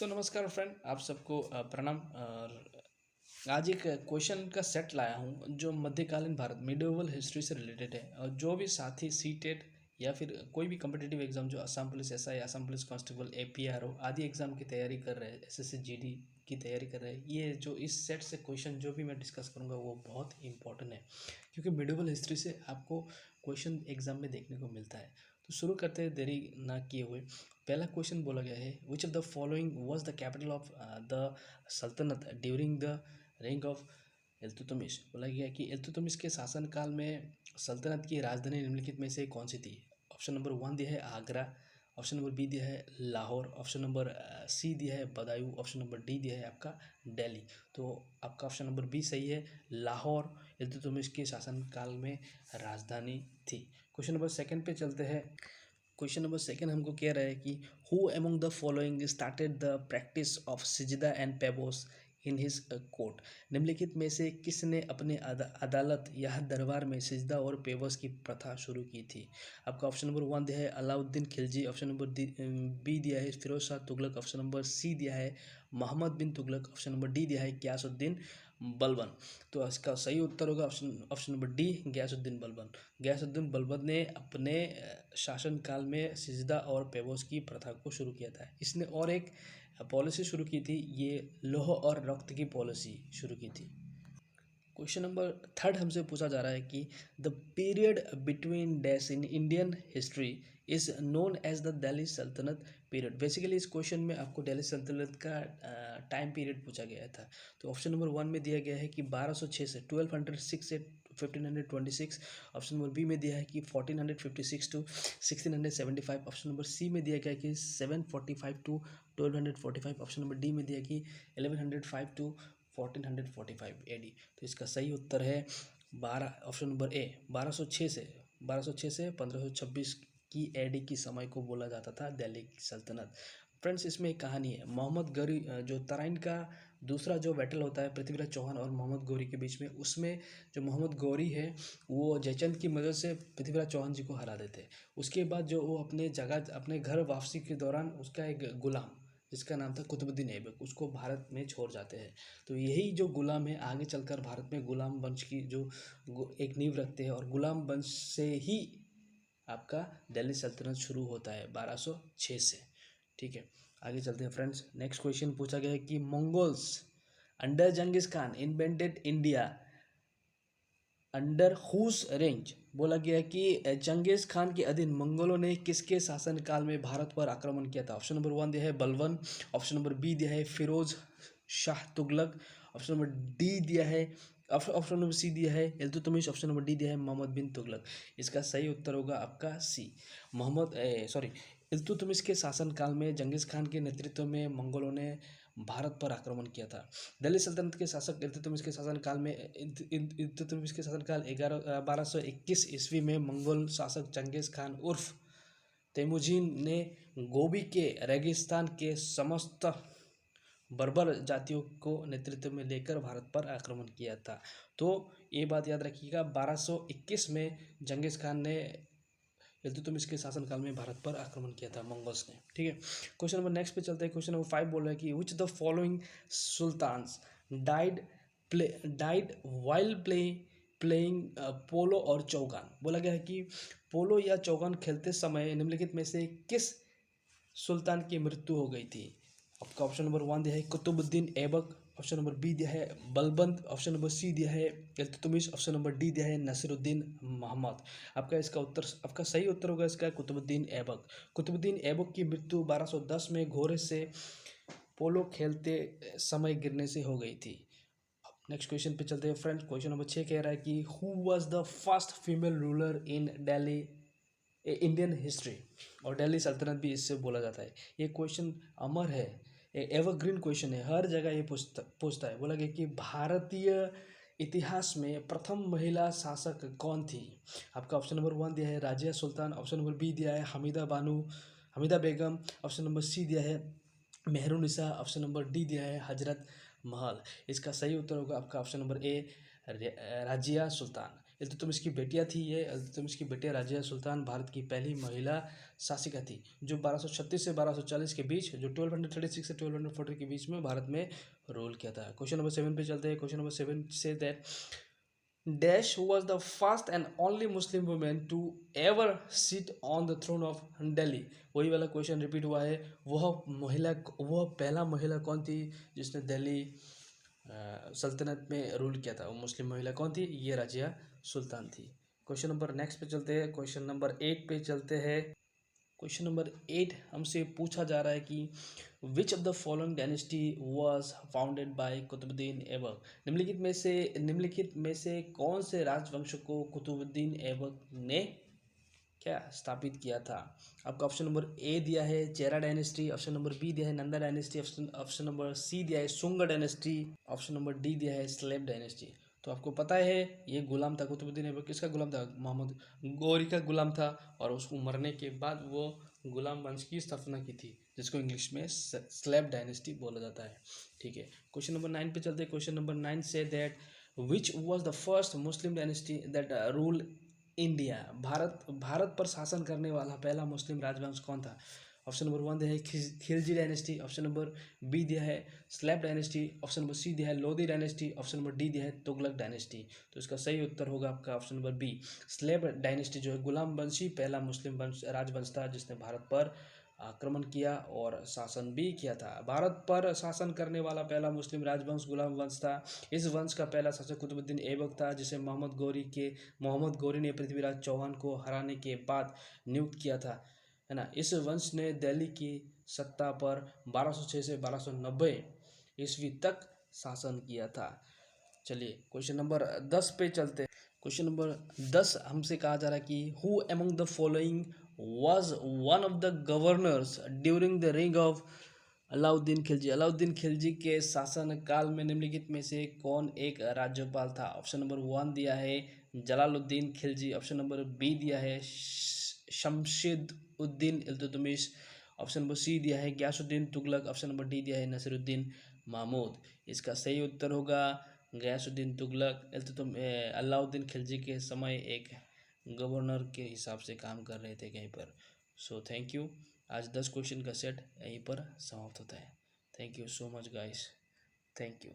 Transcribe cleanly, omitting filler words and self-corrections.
नमस्कार फ्रेंड, आप सबको प्रणाम। और आज एक क्वेश्चन का सेट लाया हूँ जो मध्यकालीन भारत मिडिवल हिस्ट्री से रिलेटेड है। और जो भी साथी सी टेट या फिर कोई भी कम्पिटिटिव एग्जाम जो Assam police SI, Assam police constable, APRO आदि एग्जाम की तैयारी कर रहे हैं, एसएससी जीडी की तैयारी कर रहे हैं, ये जो इस सेट से क्वेश्चन जो भी मैं डिस्कस करूँगा वो बहुत इंपॉर्टेंट है, क्योंकि मिडिवल हिस्ट्री से आपको क्वेश्चन एग्जाम में देखने को मिलता है। तो शुरू करते हैं देरी ना किए हुए। पहला क्वेश्चन बोला गया है, विच of the following was the capital of the सल्तनत ड्यूरिंग द रेंग ऑफ इल्तुतमिश। बोला गया है कि इल्तुतमिश के शासनकाल में सल्तनत की राजधानी निम्नलिखित में से कौन सी थी। ऑप्शन नंबर 1 दिया है आगरा, ऑप्शन नंबर बी दिया है लाहौर, ऑप्शन नंबर सी दिया है बदायूं, ऑप्शन नंबर डी दिया है आपका दिल्ली। तो आपका ऑप्शन नंबर बी सही है, लाहौर इल्तुतमिश के शासनकाल में राजधानी थी। क्वेश्चन नंबर सेकंड पे चलते हैं। क्वेश्चन नंबर सेकंड हमको कह रहा है कि who among the following started the practice of सिजदा एंड पेबोस इन हिज कोर्ट। निम्नलिखित में से किसने अपने अदालत या दरबार में सिजदा और पेबोस की प्रथा शुरू की थी। आपका ऑप्शन नंबर 1 दिया है Alauddin Khilji, option number B दिया है Firoz Shah Tughlaq, option number C दिया है Mohammad bin Tughlaq, option number D दिया है गयासुद्दीन बलबन। तो इसका सही उत्तर होगा option number D, Ghiyasuddin Balban. Ghiyasuddin Balban ने अपने शासनकाल में सिजदा और पेबोस की प्रथा को शुरू किया था। इसने और एक पॉलिसी शुरू की थी, ये लौह और रक्त की पॉलिसी शुरू की थी। क्वेश्चन नंबर थर्ड हमसे पूछा जा रहा है कि the period between dash in Indian history is known as the Delhi Sultanate period. Basically इस क्वेश्चन में आपको दिल्ली सल्तनत का टाइम पीरियड पूछा गया था। तो ऑप्शन नंबर 1 में दिया गया है कि 1206 से 1206 से 1526, ऑप्शन नंबर बी में दिया है कि 1456 टू 1675, ऑप्शन नंबर सी में दिया गया है कि 745 टू 1245, ऑप्शन नंबर डी में दिया कि 1105 टू 1445 एडी। तो इसका सही उत्तर है 12, ऑप्शन नंबर ए, 1206 से 1526 की एडी की समय को बोला जाता था दिल्ली की सल्तनत। फ्रेंड्स, इसमें एक कहानी है। मोहम्मद गौरी जो तराइन का दूसरा जो बैटल होता है पृथ्वीराज चौहान और मोहम्मद गौरी के बीच में, उसमें जो मोहम्मद गौरी है वो जयचंद की मदद से पृथ्वीराज चौहान जी को हरा देते हैं। उसके बाद जो वो अपने घर वापसी के दौरान उसका एक गुलाम जिसका नाम था कुतुबुद्दीन ऐबक, उसको भारत में छोड़ जाते हैं। तो यही जो गुलाम है आगे चलकर भारत में गुलाम वंश की जो एक नींव रखते हैं, और गुलाम वंश से ही आपका दिल्ली सल्तनत शुरू होता है 1206 से। ठीक है, आगे चलते हैं फ्रेंड्स। नेक्स्ट क्वेश्चन पूछा गया है कि Mongols under Genghis Khan invented India under whose रेंज। बोला गया कि चंगेज खान के अधीन मंगोलों ने किसके शासनकाल में भारत पर आक्रमण किया था। ऑप्शन नंबर 1 दिया है बलबन, ऑप्शन नंबर बी दिया है Firoz Shah Tughlaq, option number D दिया है ऑप्शन नंबर सी दिया है इल्तुतमिश, ऑप्शन नंबर डी दिया है मोहम्मद बिन तुगलक। इसका सही उत्तर होगा आपका सी, इल्तुतमिश के शासनकाल में जंगीज खान के नेतृत्व में मंगोलों ने भारत पर आक्रमण किया था। दिल्ली सल्तनत के शासक इल्तुतमिश के शासनकाल में इल्तुतमिश के शासनकाल 1221 ईस्वी में मंगोल शासक चंगेज खान उर्फ तेमुजीन ने गोबी के रेगिस्तान के समस्त बर्बर जातियों को नेतृत्व में लेकर भारत पर आक्रमण किया था। तो ये बात याद रखिएगा, 1221 में जंगीज खान ने इल्तुतमिश के शासनकाल में भारत पर आक्रमण किया था मंगोल्स ने। ठीक है, क्वेश्चन नंबर नेक्स्ट पे चलते हैं। क्वेश्चन नंबर 5 बोल रहा है कि which the following sultans died while playing polo और चौगान। बोला गया है कि पोलो या चौगान खेलते समय निम्नलिखित में से किस सुल्तान की मृत्यु हो गई थी। आपका ऑप्शन नंबर 1 दिया है Qutbuddin Aibak, option number B दिया है बलबंद, ऑप्शन नंबर सी दिया है इल्तुतमिश, ऑप्शन नंबर डी दिया है नसीरुद्दीन मोहम्मद। आपका सही उत्तर होगा इसका कुतुबुद्दीन ऐबक। कुतुबुद्दीन ऐबक की मृत्यु 1210 में घोड़े से पोलो खेलते समय गिरने से हो गई थी। नेक्स्ट क्वेश्चन पे चलते हैं फ्रेंड्स। क्वेश्चन नंबर 6 कह रहा है कि who was the first female ruler in Delhi Indian history, और दिल्ली सल्तनत भी इससे बोला जाता है। ये क्वेश्चन अमर है, एवरग्रीन क्वेश्चन है, हर जगह ये पूछता है। बोला गया कि भारतीय इतिहास में प्रथम महिला शासक कौन थी। आपका ऑप्शन नंबर 1 दिया है राजिया सुल्तान, ऑप्शन नंबर बी दिया है हमीदा बेगम, ऑप्शन नंबर सी दिया है मेहरुनिसा, ऑप्शन नंबर डी दिया है हजरत महल। इसका सही उत्तर होगा आपका ऑप्शन नंबर ए राजिया सुल्तान। इल्तुतमिश की बेटियां थी ये। इल्तुतमिश की बेटियां राजिया सुल्तान भारत की पहली महिला शासिका थी, जो 1236 से 1240 के बीच, जो 1236 से 1240 के बीच में भारत में रूल किया था। क्वेश्चन नंबर 7 पे चलते हैं। Question number 7 say that Dash was the first and only Muslim woman to ever sit on the throne of Delhi। वही वाला क्वेश्चन रिपीट हुआ है। वह पहला महिला कौन थी जिसने दिल्ली सल्तनत में रूल किया था? वो मुस्लिम महिला कौन थी? ये राजिया सुल्तान थी। क्वेश्चन नंबर नेक्स्ट पे चलते हैं। क्वेश्चन नंबर 8 पे चलते हैं। क्वेश्चन नंबर 8 हमसे पूछा जा रहा है कि which of the following dynasty was founded by Qutbuddin Aibak. निम्नलिखित में से कौन से राजवंश को कुतुबुद्दीन ऐबक ने क्या स्थापित किया था? आपका ऑप्शन नंबर ए दिया है Chera dynasty, option number B दिया है Nanda dynasty, option number C दिया है Sunga dynasty, option number D दिया है स्लेब डायनेस्टी। तो आपको पता है ये गुलाम था, कुतुबुद्दीन ऐबक किसका गुलाम था? मोहम्मद गौरी का गुलाम था, और उसको मरने के बाद वो गुलाम वंश की स्थापना की थी, जिसको इंग्लिश में स्लेब डायनेस्टी बोला जाता है। ठीक है, क्वेश्चन नंबर 9 पे चलते हैं। Question number 9 say that which was the first Muslim dynasty that rule India. Bharat पर शासन करने वाला पहला मुस्लिम राजवंश कौन था? ऑप्शन नंबर 1 दिया है Khilji dynasty, option number B दिया है slave dynasty, option number C दिया है Lodhi dynasty, option number D दिया है तुगलक डायनेस्टी। तो इसका सही उत्तर होगा आपका option number B slave dynasty, जो है गुलाम वंशी पहला मुस्लिम वंश राजवंश था जिसने भारत पर आक्रमण किया और शासन भी किया था। भारत पर शासन करने वाला पहला मुस्लिम राजवंश गुलाम वंश था। इस वंश का पहला शासक कुतुबुद्दीन ऐबक था, जिसे मोहम्मद गौरी ने पृथ्वीराज चौहान को हराने के बाद नियुक्त किया था, है ना। इस वंश ने दिल्ली की सत्ता पर 1206 से 1290 ईस्वी तक शासन किया था। चलिए क्वेश्चन नंबर 10 पे चलते हैं। क्वेश्चन नंबर 10 हमसे कहा जा रहा है कि who among the following was one of the governors during the ring of Alauddin Khilji. Alauddin Khilji के शासन काल में निम्नलिखित में से कौन एक राज्यपाल था? ऑप्शन नंबर 1 दिया है Jalaluddin Khilji, option number B दिया है Shamsuddin Iltutmish, option number C दिया है Ghiyasuddin Tughlaq, option number D दिया है नसीरुद्दीन महमूद। इसका सही उत्तर होगा गयासुद्दीन तुगलक। अलाउद्दीन खिलजी के समय एक गवर्नर के हिसाब से काम कर रहे थे कहीं पर। So thank you. आज 10 क्वेश्चन का सेट यहीं पर समाप्त होता है। Thank you so much guys, thank you.